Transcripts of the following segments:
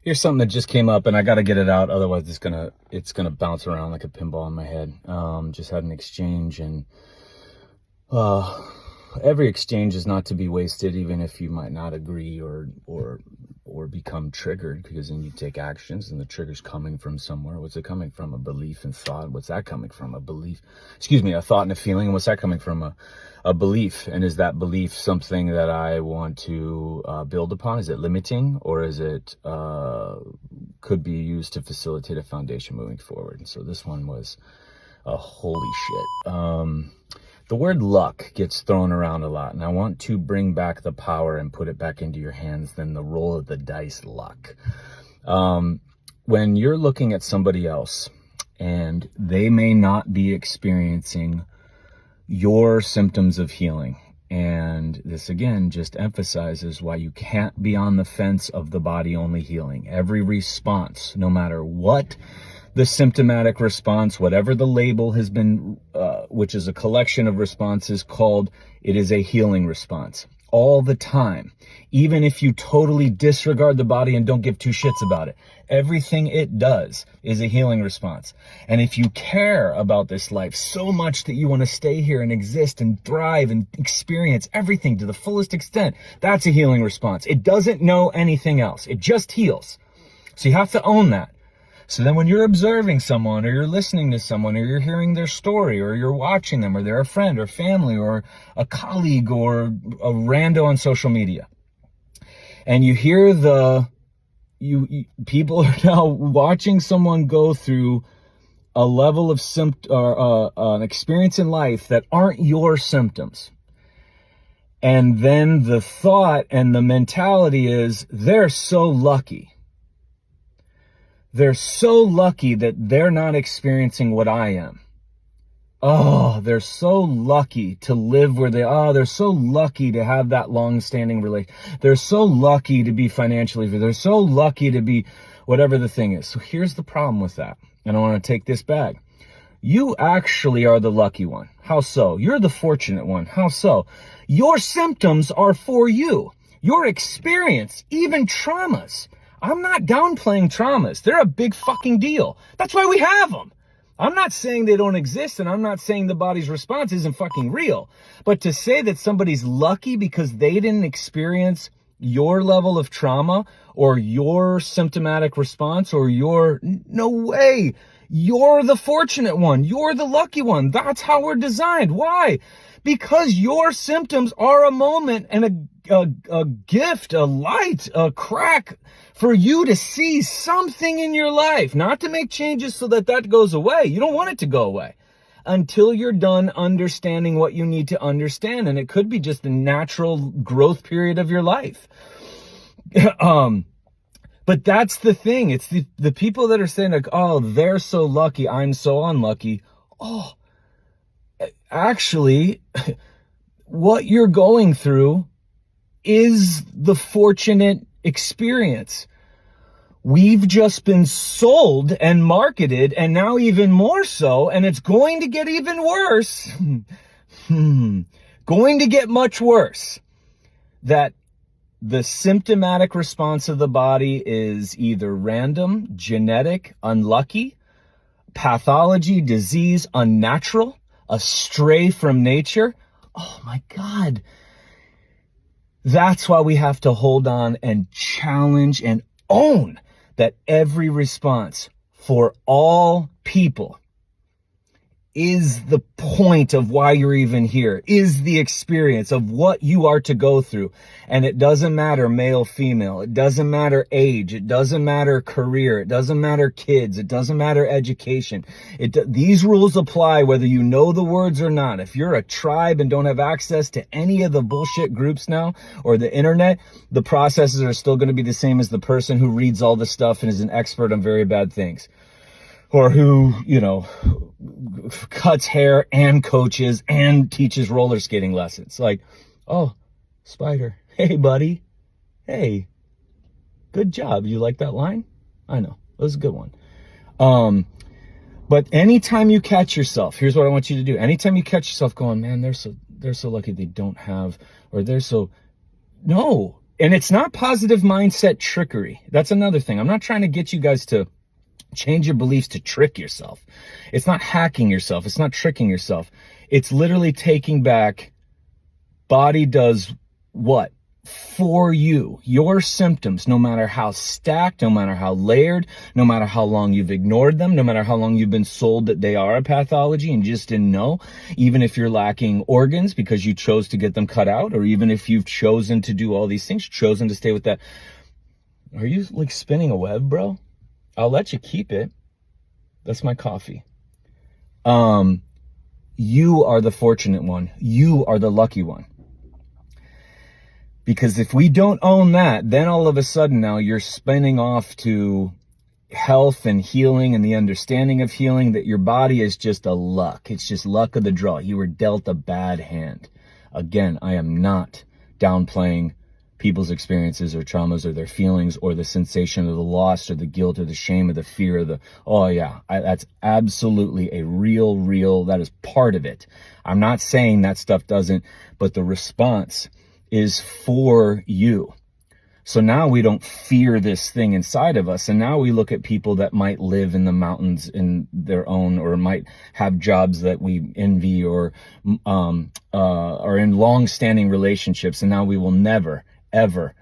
Here's something that just came up, and I got to get it out, otherwise it's gonna bounce around like a pinball in my head. Just had an exchange, and every exchange is not to be wasted, even if you might not agree or become triggered, because then you take actions, and the trigger's coming from somewhere. What's it coming from? A belief and thought. What's that coming from? A thought and a feeling. And what's that coming from? A belief. And is that belief something that I want to build upon? Is it limiting, or is it could be used to facilitate a foundation moving forward? And so this one was holy shit. The word luck gets thrown around a lot, and I want to bring back the power and put it back into your hands than the roll of the dice luck. When you're looking at somebody else and they may not be experiencing your symptoms of healing, and this again just emphasizes why you can't be on the fence of the body only healing. Every response, no matter what the symptomatic response, whatever the label has been, which is a collection of responses called, it is a healing response. All the time. Even if you totally disregard the body and don't give two shits about it, everything it does is a healing response. And if you care about this life so much that you want to stay here and exist and thrive and experience everything to the fullest extent, that's a healing response. It doesn't know anything else. It just heals. So you have to own that. So then when you're observing someone, or you're listening to someone, or you're hearing their story, or you're watching them, or they're a friend or family or a colleague or a rando on social media, and you hear people are now watching someone go through a level of an experience in life that aren't your symptoms. And then the thought and the mentality is, they're so lucky. They're so lucky that they're not experiencing what I am. Oh, they're so lucky to live where they are. They're so lucky to have that long-standing relationship. They're so lucky to be financially free. They're so lucky to be whatever the thing is. So here's the problem with that. And I want to take this back. You actually are the lucky one. How so? You're the fortunate one. How so? Your symptoms are for you. Your experience, even traumas. I'm not downplaying traumas. They're a big fucking deal. That's why we have them. I'm not saying they don't exist, and I'm not saying the body's response isn't fucking real. But to say that somebody's lucky because they didn't experience your level of trauma or your symptomatic response or no way. You're the fortunate one. You're the lucky one. That's how we're designed. Why? Because your symptoms are a moment and a gift, a light, a crack for you to see something in your life, not to make changes so that goes away. You don't want it to go away until you're done understanding what you need to understand. And it could be just the natural growth period of your life. But that's the thing. It's the people that are saying like, oh, they're so lucky, I'm so unlucky. Oh, actually, what you're going through is the fortunate experience. We've just been sold and marketed, and now even more so, and it's going to get even worse. Going to get much worse. That the symptomatic response of the body is either random, genetic, unlucky, pathology, disease, unnatural, astray from nature. Oh my God. That's why we have to hold on and challenge and own that every response for all people is the point of why you're even here, is the experience of what you are to go through. And it doesn't matter male, female. It doesn't matter age. It doesn't matter career. It doesn't matter kids. It doesn't matter education. These rules apply whether you know the words or not. If you're a tribe and don't have access to any of the bullshit groups now or the internet, the processes are still going to be the same as the person who reads all the stuff and is an expert on very bad things. Or who, cuts hair and coaches and teaches roller skating lessons. Like, oh, Spider, hey, buddy. Hey, good job. You like that line? I know. That was a good one. But anytime you catch yourself, here's what I want you to do. Anytime you catch yourself going, man, they're so lucky they don't have, or no, And it's not positive mindset trickery. That's another thing. I'm not trying to get you guys to change your beliefs to trick yourself. It's not hacking yourself. It's not tricking yourself. It's literally taking back. Body does what? For you. Your symptoms, no matter how stacked, no matter how layered, no matter how long you've ignored them, no matter how long you've been sold that they are a pathology and just didn't know, even if you're lacking organs because you chose to get them cut out, or even if you've chosen to do all these things, chosen to stay with that. Are you like spinning a web, bro? I'll let you keep it. That's my coffee. You are the fortunate one. You are the lucky one. Because if we don't own that, then all of a sudden now you're spinning off to health and healing and the understanding of healing, that your body is just a luck. It's just luck of the draw. You were dealt a bad hand. Again, I am not downplaying people's experiences or traumas or their feelings or the sensation of the loss or the guilt or the shame or the fear or that's absolutely a real, that is part of it. I'm not saying that stuff doesn't, but the response is for you. So now we don't fear this thing inside of us. And now we look at people that might live in the mountains in their own, or might have jobs that we envy, or are in long-standing relationships. And now we will never, ever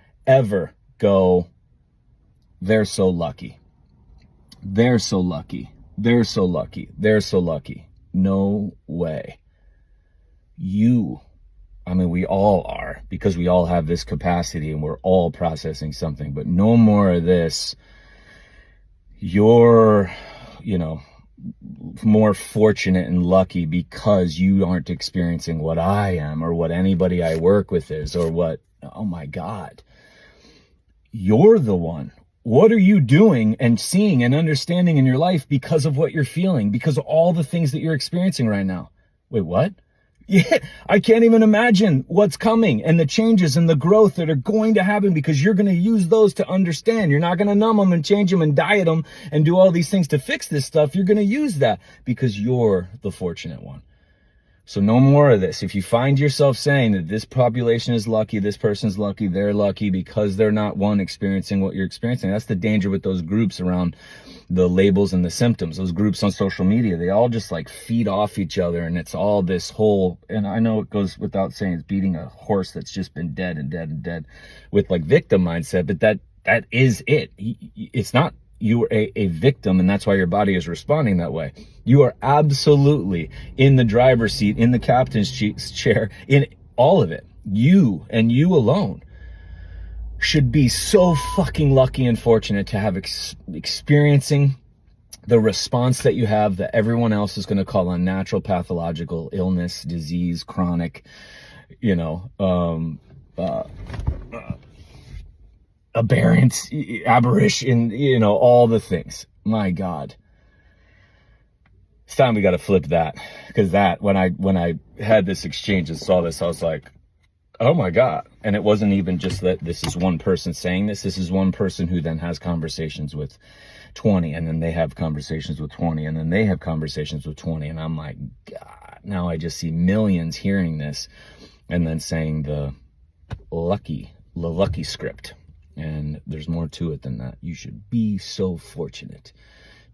go, they're so lucky. They're so lucky. They're so lucky. They're so lucky. No way. We all are, because we all have this capacity and we're all processing something, but no more of this. You're, more fortunate and lucky because you aren't experiencing what I am, or what anybody I work with is, or what, oh my God. You're the one. What are you doing and seeing and understanding in your life because of what you're feeling, because of all the things that you're experiencing right now? Wait, what? Yeah, I can't even imagine what's coming and the changes and the growth that are going to happen, because you're going to use those to understand. You're not going to numb them and change them and diet them and do all these things to fix this stuff. You're going to use that because you're the fortunate one. So no more of this. If you find yourself saying that this population is lucky, this person's lucky, they're lucky because they're not experiencing what you're experiencing, that's the danger with those groups around the labels and the symptoms. Those groups on social media, they all just like feed off each other, and it's all this whole, and I know it goes without saying, it's beating a horse that's just been dead and dead and dead with like victim mindset, but that is it. It's not you are a victim and that's why your body is responding that way. You are absolutely in the driver's seat, in the captain's chair, in all of it. You and you alone should be so fucking lucky and fortunate to have experiencing the response that you have, that everyone else is going to call unnatural, pathological, illness, disease, chronic, aberrance, aberration, all the things. My God. It's time we got to flip that, because when I had this exchange and saw this, I was like, oh my God. And it wasn't even just that this is one person saying this. This is one person who then has conversations with 20, and then they have conversations with 20, and then they have conversations with 20. And I'm like, God, now I just see millions hearing this and then saying the lucky script. And there's more to it than that. You should be so fortunate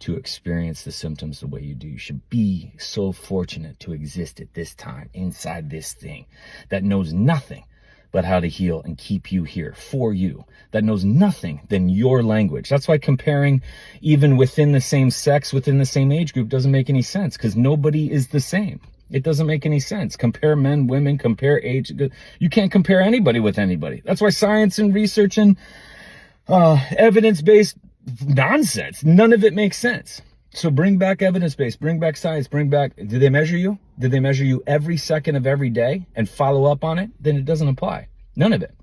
to experience the symptoms the way you do. You should be so fortunate to exist at this time inside this thing that knows nothing but how to heal and keep you here for you, that knows nothing than your language. That's why comparing even within the same sex, within the same age group doesn't make any sense, because nobody is the same. It doesn't make any sense. Compare men, women, compare age. You can't compare anybody with anybody. That's why science and research and evidence-based nonsense, none of it makes sense. So bring back evidence-based, bring back science, did they measure you? Did they measure you every second of every day and follow up on it? Then it doesn't apply. None of it.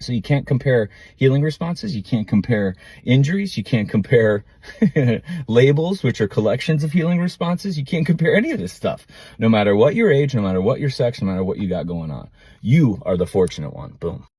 So you can't compare healing responses. You can't compare injuries. You can't compare labels, which are collections of healing responses. You can't compare any of this stuff, no matter what your age, no matter what your sex, no matter what you got going on. You are the fortunate one. Boom.